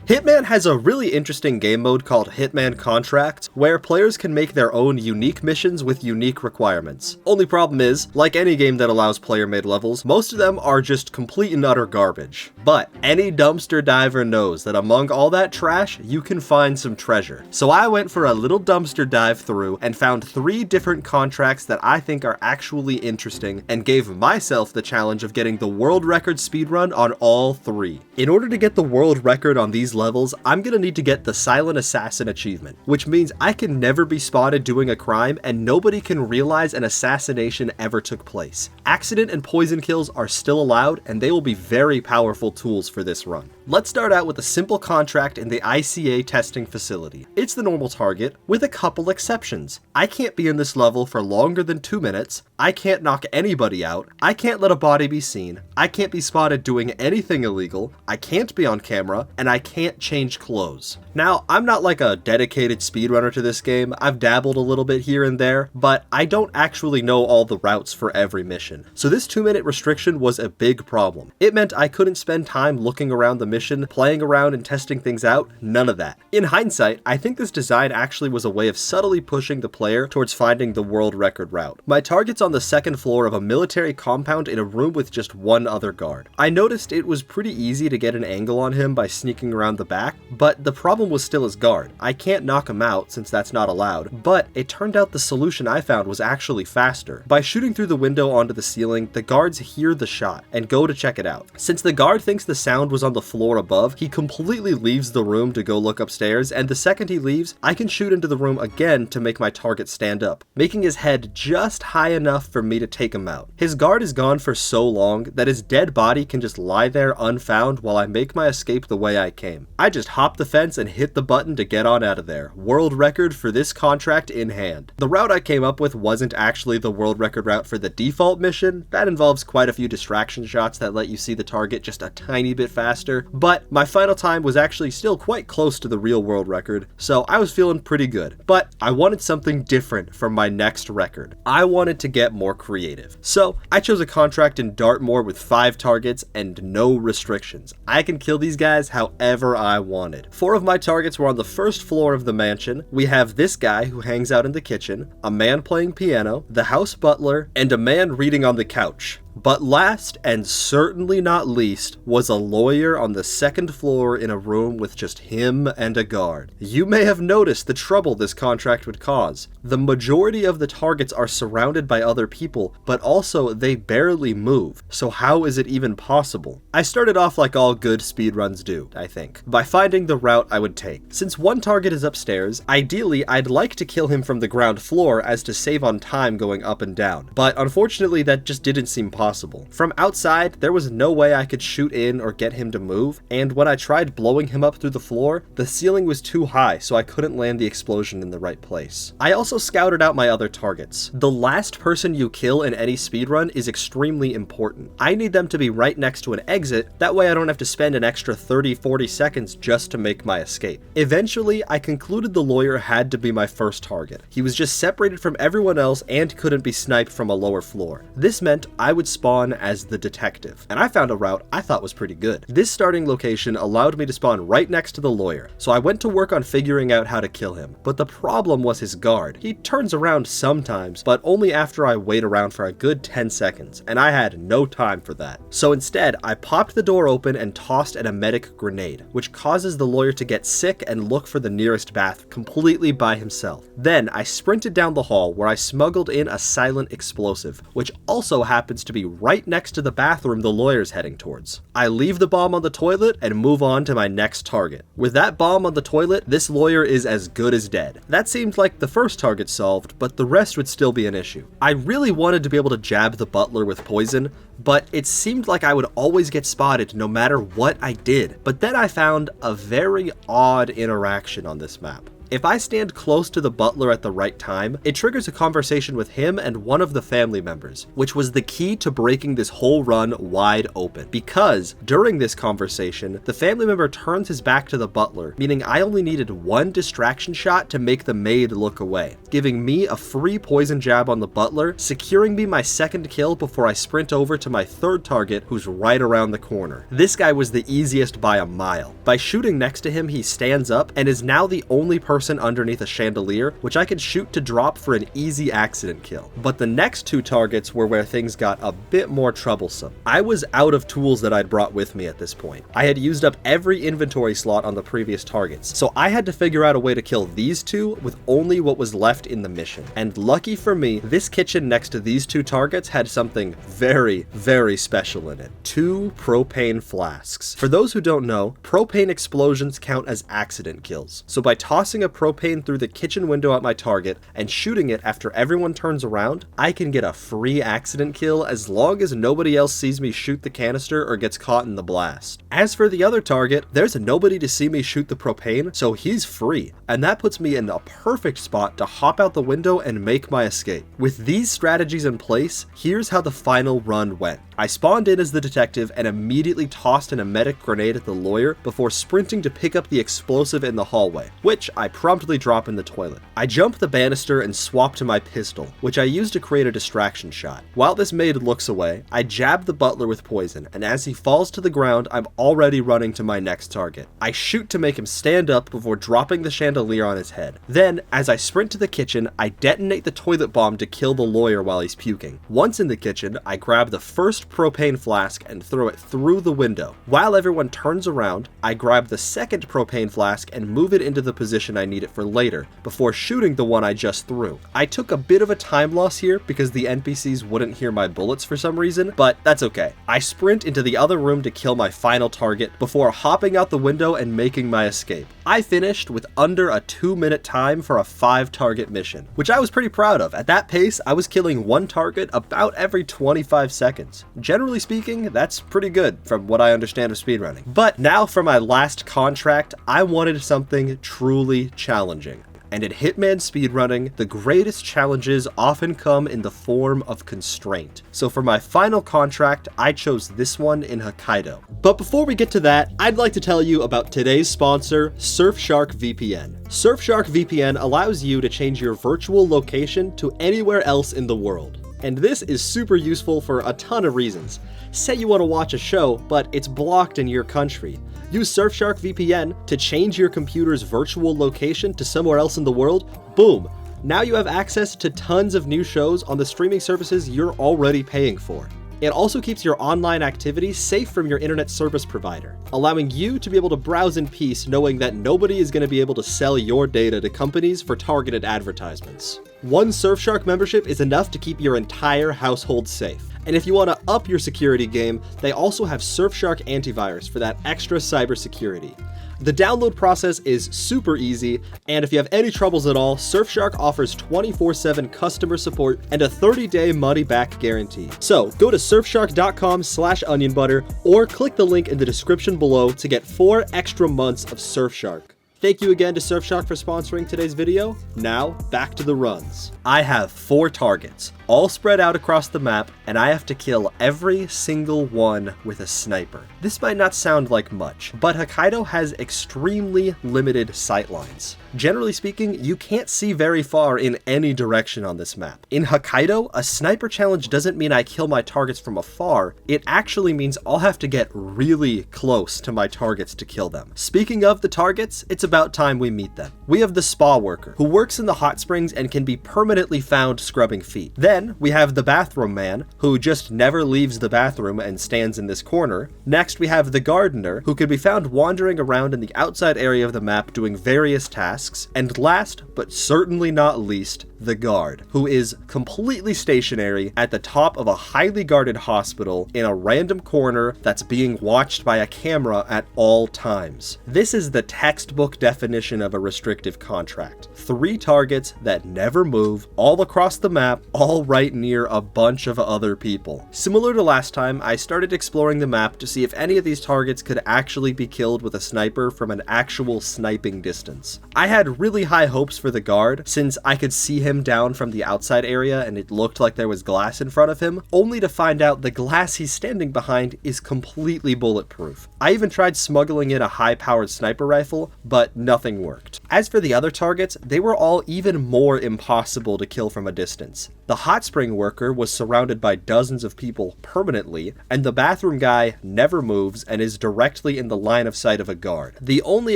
Hitman has a really interesting game mode called Hitman Contracts, where players can make their own unique missions with unique requirements. Only problem is, like any game that allows player-made levels, most of them are just complete and utter garbage. But any dumpster diver knows that among all that trash, you can find some treasure. So I went for a little dumpster dive through and found 3 different contracts that I think are actually interesting, and gave myself the challenge of getting the world record speedrun on all 3. In order to get the world record on these levels, I'm gonna need to get the Silent Assassin achievement, which means I can never be spotted doing a crime and nobody can realize an assassination ever took place. Accident and poison kills are still allowed, and they will be very powerful tools for this run. Let's start out with a simple contract in the ICA testing facility. It's the normal target, with a couple exceptions. I can't be in this level for longer than 2 minutes, I can't knock anybody out, I can't let a body be seen, I can't be spotted doing anything illegal, I can't be on camera, and I can't change clothes. Now, I'm not like a dedicated speedrunner to this game, I've dabbled a little bit here and there, but I don't actually know all the routes for every mission. So this 2-minute restriction was a big problem. It meant I couldn't spend time looking around the mission, playing around and testing things out, none of that. In hindsight, I think this design actually was a way of subtly pushing the player towards finding the world record route. My target's on the 2nd floor of a military compound in a room with just 1 other guard. I noticed it was pretty easy to get an angle on him by sneaking around the back, but the problem was still his guard. I can't knock him out since that's not allowed, but it turned out the solution I found was actually faster. By shooting through the window onto the ceiling, the guards hear the shot and go to check it out. Since the guard thinks the sound was on the floor above, he completely leaves the room to go look upstairs, and the second he leaves, I can shoot into the room again to make my target stand up, making his head just high enough for me to take him out. His guard is gone for so long that his dead body can just lie there unfound while I make my escape the way I came. I just hop the fence and hit the button to get on out of there. World record for this contract in hand. The route I came up with wasn't actually the world record route for the default mission. That involves quite a few distraction shots that let you see the target just a tiny bit faster, but my final time was actually still quite close to the real world record, so I was feeling pretty good. But I wanted something different from my next record. I wanted to get more creative. So I chose a contract in Dartmoor with 5 targets and no restrictions. I can kill these guys however I wanted. 4 of my targets were on the 1st floor of the mansion. We have this guy who hangs out in the kitchen, a man playing piano, the house butler, and a man reading on the couch. But last, and certainly not least, was a lawyer on the 2nd floor in a room with just him and a guard. You may have noticed the trouble this contract would cause. The majority of the targets are surrounded by other people, but also they barely move, so how is it even possible? I started off like all good speedruns do, I think, by finding the route I would take. Since one target is upstairs, ideally I'd like to kill him from the ground floor as to save on time going up and down, but unfortunately that just didn't seem possible. From outside, there was no way I could shoot in or get him to move, and when I tried blowing him up through the floor, the ceiling was too high, so I couldn't land the explosion in the right place. I also scouted out my other targets. The last person you kill in any speedrun is extremely important. I need them to be right next to an exit, that way I don't have to spend an extra 30-40 seconds just to make my escape. Eventually, I concluded the lawyer had to be my first target. He was just separated from everyone else and couldn't be sniped from a lower floor. This meant I would spawn as the detective, and I found a route I thought was pretty good. This starting location allowed me to spawn right next to the lawyer, so I went to work on figuring out how to kill him. But the problem was his guard. He turns around sometimes, but only after I wait around for a good 10 seconds, and I had no time for that. So instead, I popped the door open and tossed an emetic grenade, which causes the lawyer to get sick and look for the nearest bath completely by himself. Then I sprinted down the hall where I smuggled in a silent explosive, which also happens to be right next to the bathroom the lawyer's heading towards. I leave the bomb on the toilet and move on to my next target. With that bomb on the toilet, this lawyer is as good as dead. That seemed like the first target solved, but the rest would still be an issue. I really wanted to be able to jab the butler with poison, but it seemed like I would always get spotted no matter what I did. But then I found a very odd interaction on this map. If I stand close to the butler at the right time, it triggers a conversation with him and one of the family members, which was the key to breaking this whole run wide open. Because during this conversation, the family member turns his back to the butler, meaning I only needed one distraction shot to make the maid look away, giving me a free poison jab on the butler, securing me my second kill before I sprint over to my third target, who's right around the corner. This guy was the easiest by a mile. By shooting next to him, he stands up and is now the only person underneath a chandelier, which I could shoot to drop for an easy accident kill. But the next two targets were where things got a bit more troublesome. I was out of tools that I'd brought with me at this point. I had used up every inventory slot on the previous targets, so I had to figure out a way to kill these two with only what was left in the mission. And lucky for me, this kitchen next to these two targets had something very, very special in it. 2 propane flasks. For those who don't know, propane explosions count as accident kills. So by tossing a propane through the kitchen window at my target and shooting it after everyone turns around, I can get a free accident kill as long as nobody else sees me shoot the canister or gets caught in the blast. As for the other target, there's nobody to see me shoot the propane, so he's free, and that puts me in a perfect spot to hop out the window and make my escape. With these strategies in place, here's how the final run went. I spawned in as the detective and immediately tossed an emetic grenade at the lawyer before sprinting to pick up the explosive in the hallway, which I promptly drop in the toilet. I jump the banister and swap to my pistol, which I use to create a distraction shot. While this maid looks away, I jab the butler with poison, and as he falls to the ground, I'm already running to my next target. I shoot to make him stand up before dropping the chandelier on his head. Then, as I sprint to the kitchen, I detonate the toilet bomb to kill the lawyer while he's puking. Once in the kitchen, I grab the first propane flask and throw it through the window. While everyone turns around, I grab the second propane flask and move it into the position I need it for later, before shooting the one I just threw. I took a bit of a time loss here because the NPCs wouldn't hear my bullets for some reason, but that's okay. I sprint into the other room to kill my final target before hopping out the window and making my escape. I finished with under a 2-minute time for a 5-target mission, which I was pretty proud of. At that pace, I was killing one target about every 25 seconds. Generally speaking, that's pretty good from what I understand of speedrunning. But now for my last contract, I wanted something truly challenging. And in Hitman speedrunning, the greatest challenges often come in the form of constraint. So for my final contract, I chose this one in Hokkaido. But before we get to that, I'd like to tell you about today's sponsor, Surfshark VPN. Surfshark VPN allows you to change your virtual location to anywhere else in the world. And this is super useful for a ton of reasons. Say you want to watch a show, but it's blocked in your country. Use Surfshark VPN to change your computer's virtual location to somewhere else in the world. Boom! Now you have access to tons of new shows on the streaming services you're already paying for. It also keeps your online activity safe from your internet service provider, allowing you to be able to browse in peace knowing that nobody is going to be able to sell your data to companies for targeted advertisements. One Surfshark membership is enough to keep your entire household safe. And if you want to up your security game, they also have Surfshark Antivirus for that extra cybersecurity. The download process is super easy, and if you have any troubles at all, Surfshark offers 24/7 customer support and a 30-day money-back guarantee. So go to surfshark.com/onionbutter or click the link in the description below to get 4 extra months of Surfshark. Thank you again to Surfshark for sponsoring today's video. Now, back to the runs. I have 4 targets, all spread out across the map, and I have to kill every single one with a sniper. This might not sound like much, but Hokkaido has extremely limited sightlines. Generally speaking, you can't see very far in any direction on this map. In Hokkaido, a sniper challenge doesn't mean I kill my targets from afar, it actually means I'll have to get really close to my targets to kill them. Speaking of the targets, it's about time we meet them. We have the spa worker, who works in the hot springs and can be permanently found scrubbing feet. Then, we have the bathroom man, who just never leaves the bathroom and stands in this corner. Next, we have the gardener, who can be found wandering around in the outside area of the map doing various tasks. And last, but certainly not least, the guard, who is completely stationary at the top of a highly guarded hospital in a random corner that's being watched by a camera at all times. This is the textbook definition of a restrictive contract. 3 targets that never move, all across the map, all right near a bunch of other people. Similar to last time, I started exploring the map to see if any of these targets could actually be killed with a sniper from an actual sniping distance. I had really high hopes for the guard, since I could see him down from the outside area and it looked like there was glass in front of him, only to find out the glass he's standing behind is completely bulletproof. I even tried smuggling in a high-powered sniper rifle, but nothing worked. As for the other targets, they were all even more impossible to kill from a distance. The hot spring worker was surrounded by dozens of people permanently, and the bathroom guy never moves and is directly in the line of sight of a guard. The only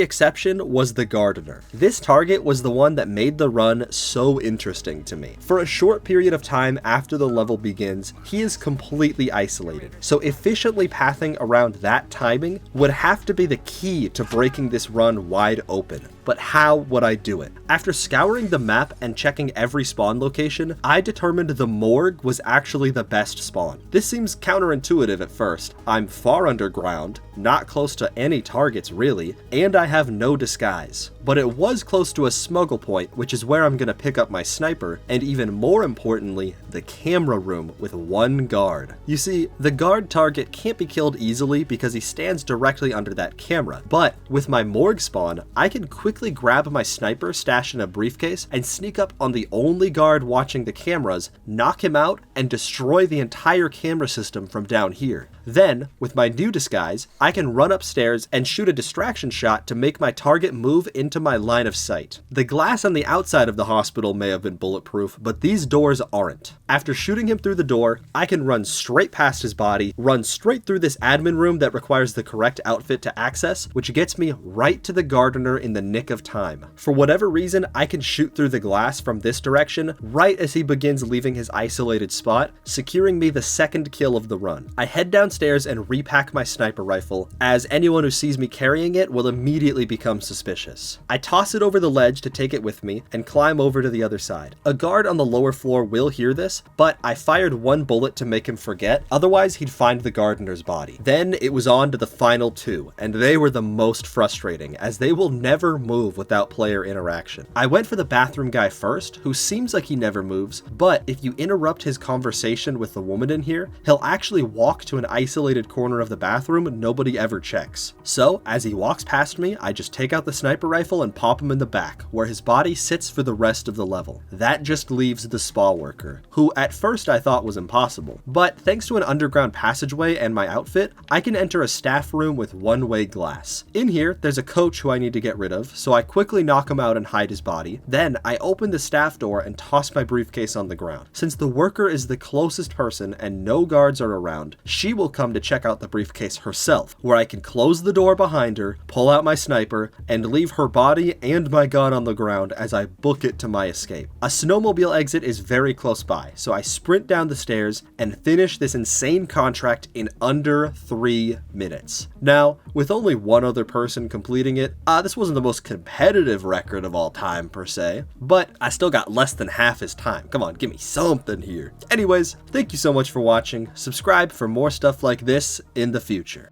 exception was the gardener. This target was the one that made the run so interesting to me. For a short period of time after the level begins, he is completely isolated, so efficiently pathing around that timing would have to be the key to breaking this run wide open. But how would I do it? After scouring the map and checking every spawn location, I determined the morgue was actually the best spawn. This seems counterintuitive at first. I'm far underground, not close to any targets really, and I have no disguise. But it was close to a smuggle point, which is where I'm gonna pick up my sniper, and even more importantly, the camera room with 1 guard. You see, the guard target can't be killed easily because he stands directly under that camera, but with my morgue spawn, I can quickly grab my sniper stashed in a briefcase and sneak up on the only guard watching the cameras, knock him out, and destroy the entire camera system from down here. Then, with my new disguise, I can run upstairs and shoot a distraction shot to make my target move into my line of sight. The glass on the outside of the hospital may have been bulletproof, but these doors aren't. After shooting him through the door, I can run straight past his body, run straight through this admin room that requires the correct outfit to access, which gets me right to the gardener in the nick of time. For whatever reason, I can shoot through the glass from this direction right as he begins leaving his isolated spot, securing me the second kill of the run. I head downstairs and repack my sniper rifle, as anyone who sees me carrying it will immediately become suspicious. I toss it over the ledge to take it with me and climb over to the other side. A guard on the lower floor will hear this, but I fired 1 bullet to make him forget, otherwise he'd find the gardener's body. Then it was on to the final 2, and they were the most frustrating, as they will never move without player interaction. I went for the bathroom guy first, who seems like he never moves, but if you interrupt his conversation with the woman in here, he'll actually walk to an isolated corner of the bathroom nobody ever checks. So, as he walks past me, I just take out the sniper rifle and pop him in the back, where his body sits for the rest of the level. That just leaves the spa worker, who at first I thought was impossible. But thanks to an underground passageway and my outfit, I can enter a staff room with one-way glass. In here, there's a coach who I need to get rid of, so I quickly knock him out and hide his body. Then I open the staff door and toss my briefcase on the ground. Since the worker is the closest person and no guards are around, she will come to check out the briefcase herself, where I can close the door behind her, pull out my sniper, and leave her body and my gun on the ground as I book it to my escape. A snowmobile exit is very close by, so I sprint down the stairs and finish this insane contract in under 3 minutes. Now, with only 1 other person completing it, this wasn't the most competitive record of all time per se, but I still got less than half his time. Come on, give me something here. Anyways, thank you so much for watching. Subscribe for more stuff like this in the future.